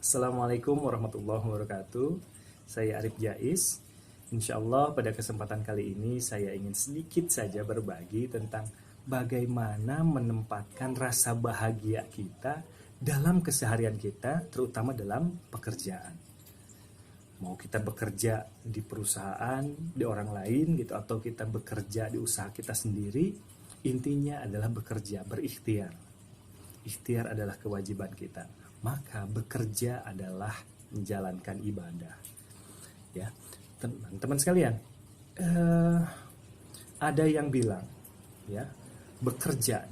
Assalamualaikum warahmatullahi wabarakatuh. Saya Arif Jais. Insya Allah pada kesempatan kali ini saya ingin sedikit saja berbagi tentang bagaimana menempatkan rasa bahagia kita dalam keseharian kita, terutama dalam pekerjaan. Mau kita bekerja di perusahaan, di orang lain gitu, atau kita bekerja di usaha kita sendiri, intinya adalah bekerja, berikhtiar. Ikhtiar adalah kewajiban kita. Maka bekerja adalah menjalankan ibadah. Ya, teman-teman sekalian, ada yang bilang, ya, bekerja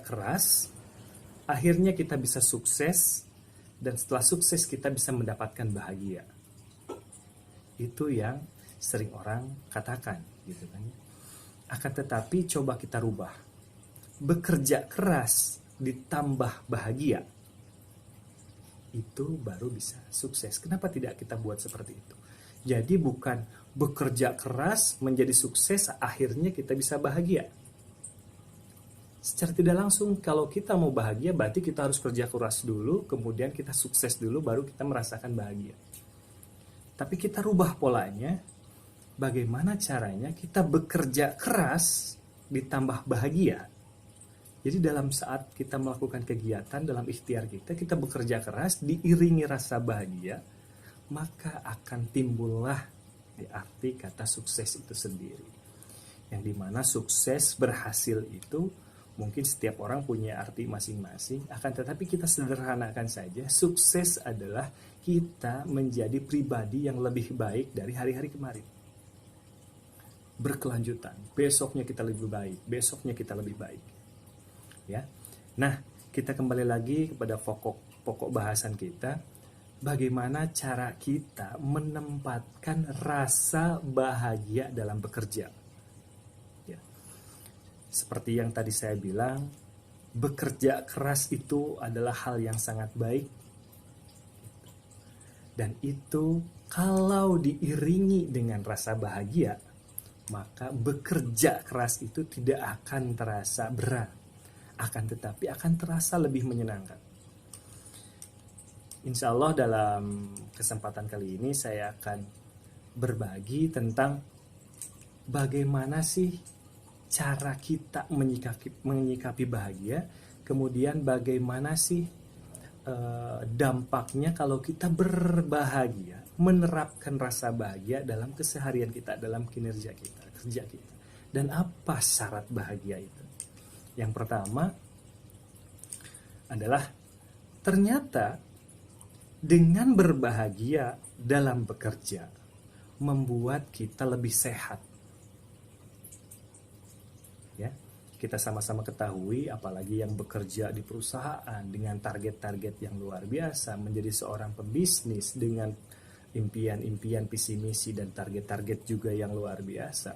keras, akhirnya kita bisa sukses, dan setelah sukses kita bisa mendapatkan bahagia. Itu yang sering orang katakan, gitu kan? Akan tetapi coba kita rubah. Bekerja keras ditambah bahagia, itu baru bisa sukses. Kenapa tidak kita buat seperti itu? Jadi bukan bekerja keras menjadi sukses akhirnya kita bisa bahagia. Secara tidak langsung kalau kita mau bahagia berarti kita harus kerja keras dulu, kemudian kita sukses dulu baru kita merasakan bahagia. Tapi kita rubah polanya. Bagaimana caranya kita bekerja keras ditambah bahagia? Jadi dalam saat kita melakukan kegiatan dalam ikhtiar kita bekerja keras diiringi rasa bahagia, maka akan timbullah di arti kata sukses itu sendiri. Yang dimana sukses berhasil itu mungkin setiap orang punya arti masing-masing, akan tetapi kita sederhanakan saja, sukses adalah kita menjadi pribadi yang lebih baik dari hari-hari kemarin. Berkelanjutan, besoknya kita lebih baik, besoknya kita lebih baik. Ya. Nah, kita kembali lagi kepada pokok bahasan kita, bagaimana cara kita menempatkan rasa bahagia dalam bekerja. Ya. Seperti yang tadi saya bilang, bekerja keras itu adalah hal yang sangat baik. Dan itu kalau diiringi dengan rasa bahagia, maka bekerja keras itu tidak akan terasa berat. Akan tetapi akan terasa lebih menyenangkan. Insya Allah dalam kesempatan kali ini saya akan berbagi tentang bagaimana sih cara kita menyikapi bahagia, kemudian bagaimana sih dampaknya kalau kita berbahagia, menerapkan rasa bahagia dalam keseharian kita, dalam kinerja kita, kerja kita. Dan apa syarat bahagia itu? Yang pertama adalah ternyata dengan berbahagia dalam bekerja membuat kita lebih sehat. Ya, kita sama-sama ketahui apalagi yang bekerja di perusahaan dengan target-target yang luar biasa, menjadi seorang pebisnis dengan impian-impian, visi misi dan target-target juga yang luar biasa.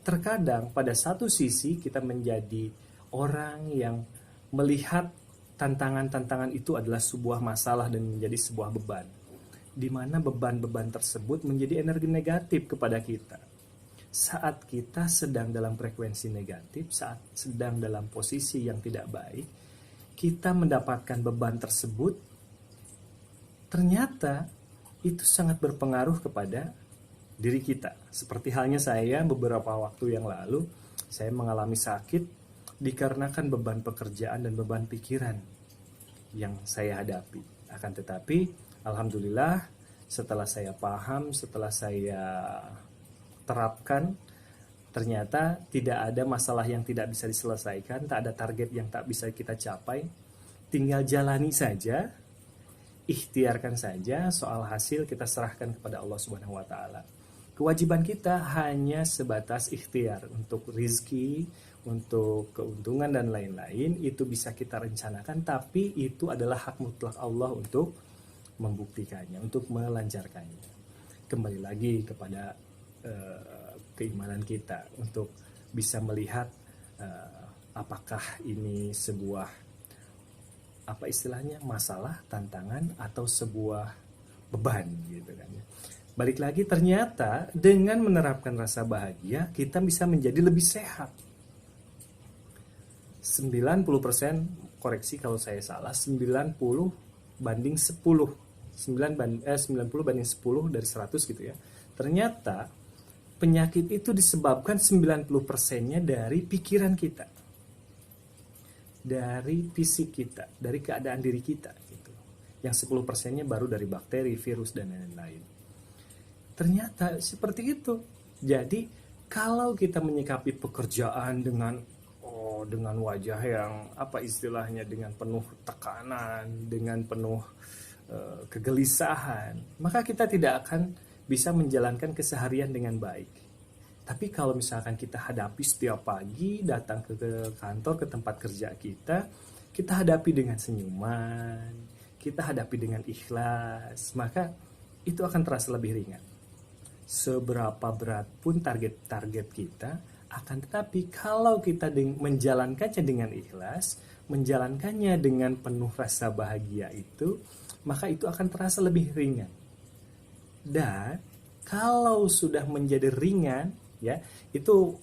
Terkadang pada satu sisi kita menjadi orang yang melihat tantangan-tantangan itu adalah sebuah masalah dan menjadi sebuah beban, di mana beban-beban tersebut menjadi energi negatif kepada kita. Saat kita sedang dalam frekuensi negatif, saat sedang dalam posisi yang tidak baik, kita mendapatkan beban tersebut, ternyata itu sangat berpengaruh kepada diri kita. Seperti halnya saya beberapa waktu yang lalu, saya mengalami sakit dikarenakan beban pekerjaan dan beban pikiran yang saya hadapi. Akan tetapi, alhamdulillah, setelah saya paham, setelah saya terapkan, ternyata tidak ada masalah yang tidak bisa diselesaikan, tak ada target yang tak bisa kita capai. Tinggal jalani saja, ikhtiarkan saja, soal hasil kita serahkan kepada Allah Subhanahu wa taala. Kewajiban kita hanya sebatas ikhtiar untuk rizki, untuk keuntungan dan lain-lain, itu bisa kita rencanakan, tapi itu adalah hak mutlak Allah untuk membuktikannya, untuk melancarkannya. Kembali lagi kepada keimanan kita untuk bisa melihat apakah ini sebuah masalah, tantangan, atau sebuah beban gitu kan ya. Balik lagi, ternyata dengan menerapkan rasa bahagia kita bisa menjadi lebih sehat. 90%, koreksi kalau saya salah, 90 banding 10. 90 banding 10 dari 100 gitu ya. Ternyata penyakit itu disebabkan 90%-nya dari pikiran kita. Dari fisik kita, dari keadaan diri kita gitu. Yang 10%-nya baru dari bakteri, virus dan lain-lain. Ternyata seperti itu. Jadi kalau kita menyikapi pekerjaan dengan wajah yang apa istilahnya, dengan penuh tekanan, dengan penuh kegelisahan, maka kita tidak akan bisa menjalankan keseharian dengan baik. Tapi kalau misalkan kita hadapi setiap pagi, datang ke kantor, ke tempat kerja kita hadapi dengan senyuman, kita hadapi dengan ikhlas, maka itu akan terasa lebih ringan. Seberapa berat pun target-target kita, akan tetapi kalau kita menjalankannya dengan ikhlas, menjalankannya dengan penuh rasa bahagia itu, maka itu akan terasa lebih ringan. Dan kalau sudah menjadi ringan, ya, itu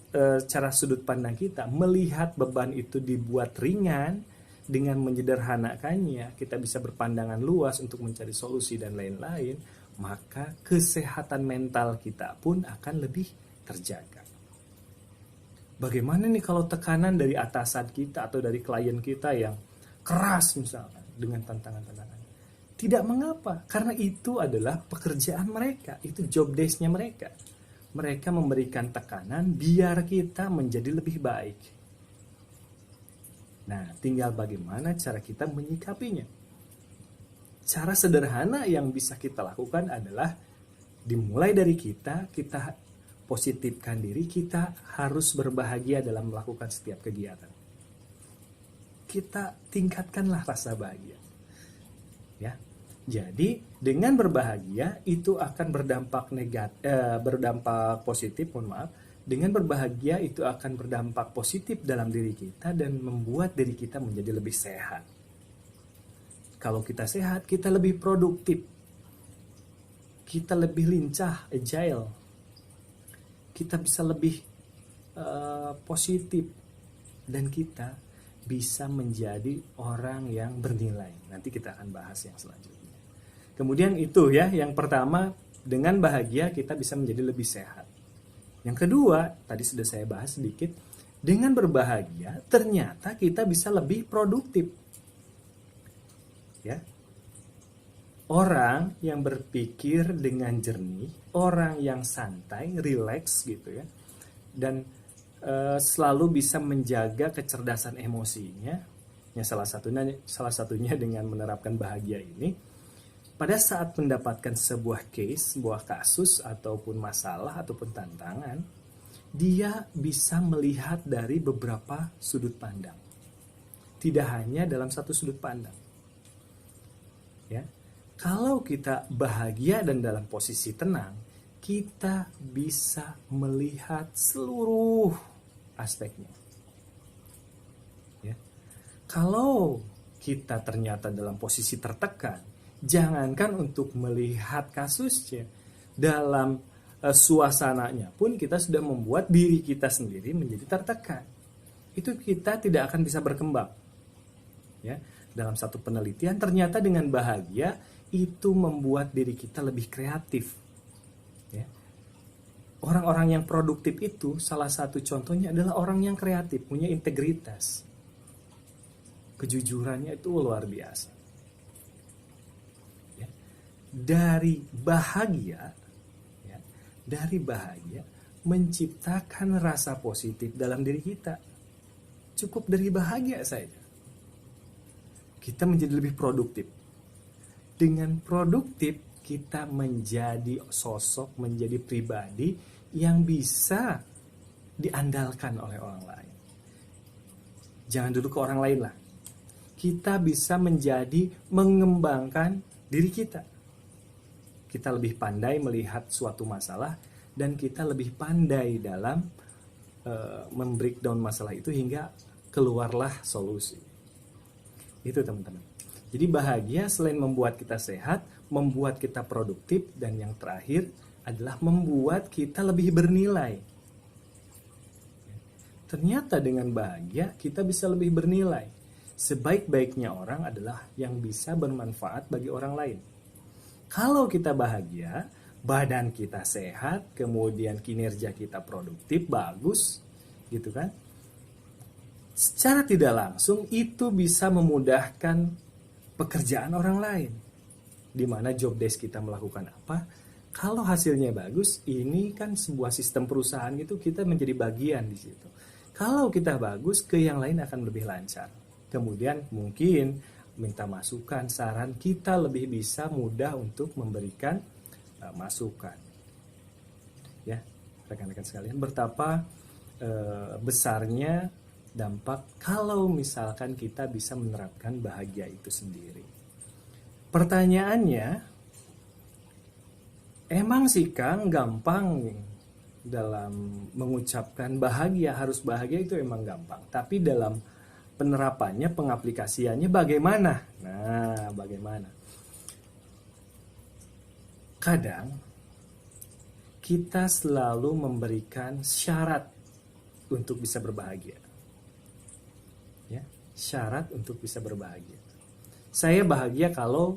cara sudut pandang kita melihat beban itu dibuat ringan dengan menyederhanakannya, kita bisa berpandangan luas untuk mencari solusi dan lain-lain, maka kesehatan mental kita pun akan lebih terjaga. Bagaimana nih kalau tekanan dari atasan kita atau dari klien kita yang keras misalkan dengan tantangan-tantangan? Tidak mengapa, karena itu adalah pekerjaan mereka, itu job desk-nya mereka. Mereka memberikan tekanan biar kita menjadi lebih baik. Nah, tinggal bagaimana cara kita menyikapinya. Cara sederhana yang bisa kita lakukan adalah dimulai dari kita positifkan diri, kita harus berbahagia dalam melakukan setiap kegiatan. Kita tingkatkanlah rasa bahagia. Ya. Jadi dengan berbahagia itu akan berdampak positif, Dengan berbahagia itu akan berdampak positif dalam diri kita dan membuat diri kita menjadi lebih sehat. Kalau kita sehat, kita lebih produktif. Kita lebih lincah, agile. Kita bisa lebih positif dan kita bisa menjadi orang yang bernilai. Nanti kita akan bahas yang selanjutnya. Kemudian itu ya, yang pertama, dengan bahagia kita bisa menjadi lebih sehat. Yang kedua, tadi sudah saya bahas sedikit, dengan berbahagia ternyata kita bisa lebih produktif. Ya. Orang yang berpikir dengan jernih, orang yang santai, rileks gitu ya, dan selalu bisa menjaga kecerdasan emosinya, ya salah satunya dengan menerapkan bahagia ini. Pada saat mendapatkan sebuah kasus ataupun masalah ataupun tantangan, dia bisa melihat dari beberapa sudut pandang. Tidak hanya dalam satu sudut pandang. Ya. Kalau kita bahagia dan dalam posisi tenang, kita bisa melihat seluruh aspeknya. Ya. Kalau kita ternyata dalam posisi tertekan, jangankan untuk melihat kasusnya, dalam suasananya pun kita sudah membuat diri kita sendiri menjadi tertekan. Itu kita tidak akan bisa berkembang. Ya, dalam satu penelitian ternyata dengan bahagia itu membuat diri kita lebih kreatif. Ya. Orang-orang yang produktif itu salah satu contohnya adalah orang yang kreatif, punya integritas. Kejujurannya itu luar biasa. Dari bahagia menciptakan rasa positif dalam diri kita. Cukup dari bahagia saja kita menjadi lebih produktif. Dengan produktif kita menjadi sosok, menjadi pribadi yang bisa diandalkan oleh orang lain. Jangan dulu ke orang lain lah. Kita bisa mengembangkan diri kita. Kita lebih pandai melihat suatu masalah dan kita lebih pandai dalam membreakdown masalah itu hingga keluarlah solusi. Itu teman-teman. Jadi bahagia selain membuat kita sehat, membuat kita produktif, dan yang terakhir adalah membuat kita lebih bernilai. Ternyata dengan bahagia kita bisa lebih bernilai. sebaik-baiknya orang adalah yang bisa bermanfaat bagi orang lain. Kalau kita bahagia, badan kita sehat, kemudian kinerja kita produktif, bagus, gitu kan? Secara tidak langsung itu bisa memudahkan pekerjaan orang lain. Di mana job desk kita melakukan apa? Kalau hasilnya bagus, ini kan sebuah sistem perusahaan gitu, kita menjadi bagian di situ. Kalau kita bagus, ke yang lain akan lebih lancar. Kemudian mungkin minta masukan, saran, kita lebih bisa mudah untuk memberikan masukan. Ya, rekan-rekan sekalian, betapa besarnya dampak kalau misalkan kita bisa menerapkan bahagia itu sendiri. Pertanyaannya, emang sih Kang gampang dalam mengucapkan bahagia, harus bahagia itu emang gampang. Tapi dalam penerapannya, pengaplikasiannya bagaimana? Nah, bagaimana? Kadang kita selalu memberikan syarat untuk bisa berbahagia. Ya, syarat untuk bisa berbahagia. Saya bahagia kalau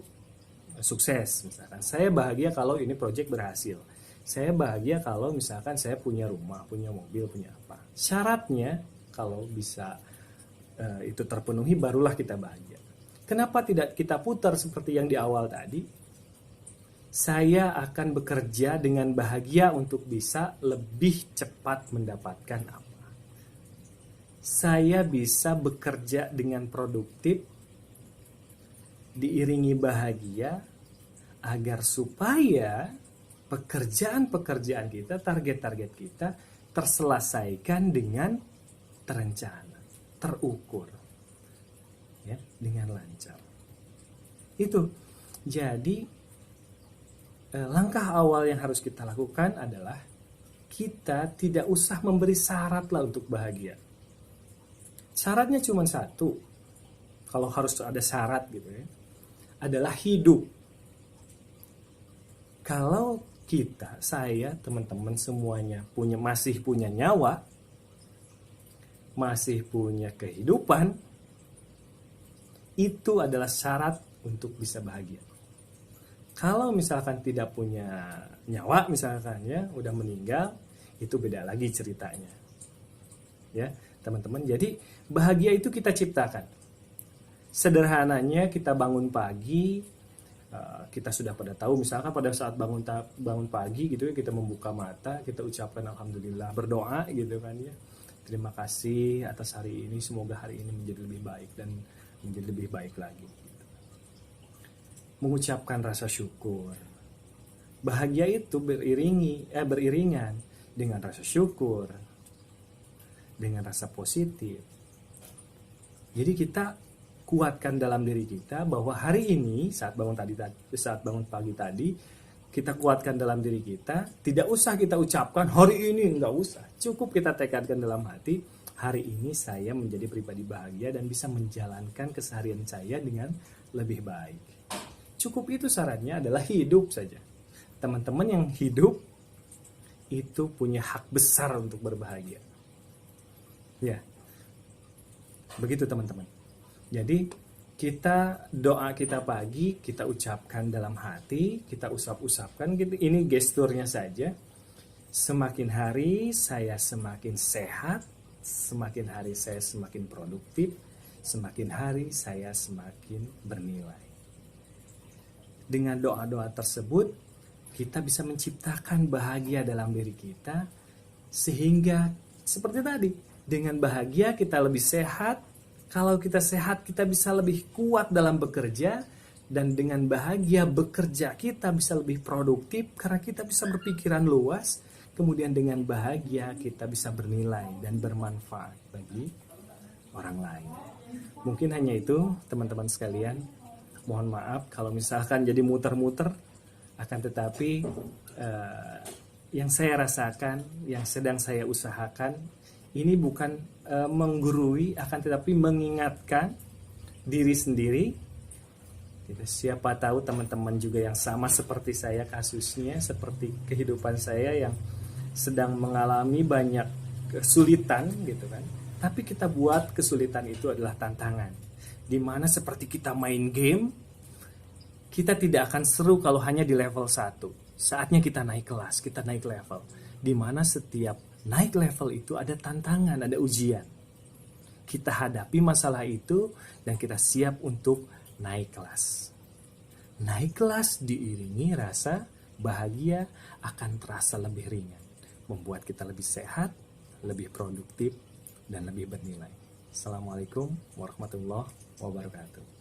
sukses, misalkan. Saya bahagia kalau ini proyek berhasil. Saya bahagia kalau misalkan saya punya rumah, punya mobil, punya apa. Syaratnya kalau bisa itu terpenuhi, barulah kita bahagia. Kenapa tidak kita putar seperti yang di awal tadi? Saya akan bekerja dengan bahagia untuk bisa lebih cepat mendapatkan apa. Saya bisa bekerja dengan produktif, diiringi bahagia, agar supaya pekerjaan-pekerjaan kita, target-target kita terselesaikan dengan terencana, terukur, ya, dengan lancar. Itu. Jadi langkah awal yang harus kita lakukan adalah kita tidak usah memberi syarat lah untuk bahagia. Syaratnya cuma satu. Kalau harus ada syarat gitu ya, adalah hidup. Kalau kita, saya, teman-teman semuanya masih punya nyawa, masih punya kehidupan, itu adalah syarat untuk bisa bahagia. Kalau misalkan tidak punya nyawa, misalkan ya, udah meninggal, itu beda lagi ceritanya. Ya, teman-teman. Jadi bahagia itu kita ciptakan. Sederhananya kita bangun pagi, kita sudah pada tahu, misalkan pada saat bangun pagi gitu ya, kita membuka mata, kita ucapkan alhamdulillah, berdoa gitu kan ya. Terima kasih atas hari ini, semoga hari ini menjadi lebih baik dan menjadi lebih baik lagi. Mengucapkan rasa syukur. Bahagia itu beriringan dengan rasa syukur, dengan rasa positif. Jadi kita kuatkan dalam diri kita bahwa hari ini saat bangun pagi tadi, kita kuatkan dalam diri kita, tidak usah kita ucapkan hari ini, enggak usah. Cukup kita tekadkan dalam hati, hari ini saya menjadi pribadi bahagia dan bisa menjalankan keseharian saya dengan lebih baik. Cukup itu, syaratnya adalah hidup saja. Teman-teman yang hidup itu punya hak besar untuk berbahagia. Ya. Begitu teman-teman. Jadi doa kita pagi kita ucapkan dalam hati, kita usap-usapkan gitu. Ini gesturnya saja. Semakin hari saya semakin sehat, semakin hari saya semakin produktif, semakin hari saya semakin bernilai. Dengan doa-doa tersebut, kita bisa menciptakan bahagia dalam diri kita, sehingga seperti tadi, dengan bahagia kita lebih sehat. Kalau kita sehat, kita bisa lebih kuat dalam bekerja, dan dengan bahagia bekerja kita bisa lebih produktif karena kita bisa berpikiran luas. Kemudian dengan bahagia kita bisa bernilai dan bermanfaat bagi orang lain. Mungkin hanya itu teman-teman sekalian. Mohon maaf kalau misalkan jadi muter-muter, akan tetapi yang saya rasakan, yang sedang saya usahakan, ini bukan menggurui, akan tetapi mengingatkan diri sendiri. Siapa tahu teman-teman juga yang sama seperti saya kasusnya, seperti kehidupan saya yang sedang mengalami banyak kesulitan gitu kan. Tapi kita buat kesulitan itu adalah tantangan. Dimana seperti kita main game, kita tidak akan seru kalau hanya di level 1. Saatnya kita naik kelas, kita naik level. Dimana setiap naik level itu ada tantangan, ada ujian. Kita hadapi masalah itu dan kita siap untuk naik kelas. Naik kelas diiringi rasa bahagia akan terasa lebih ringan. Membuat kita lebih sehat, lebih produktif, dan lebih bernilai. Assalamualaikum warahmatullahi wabarakatuh.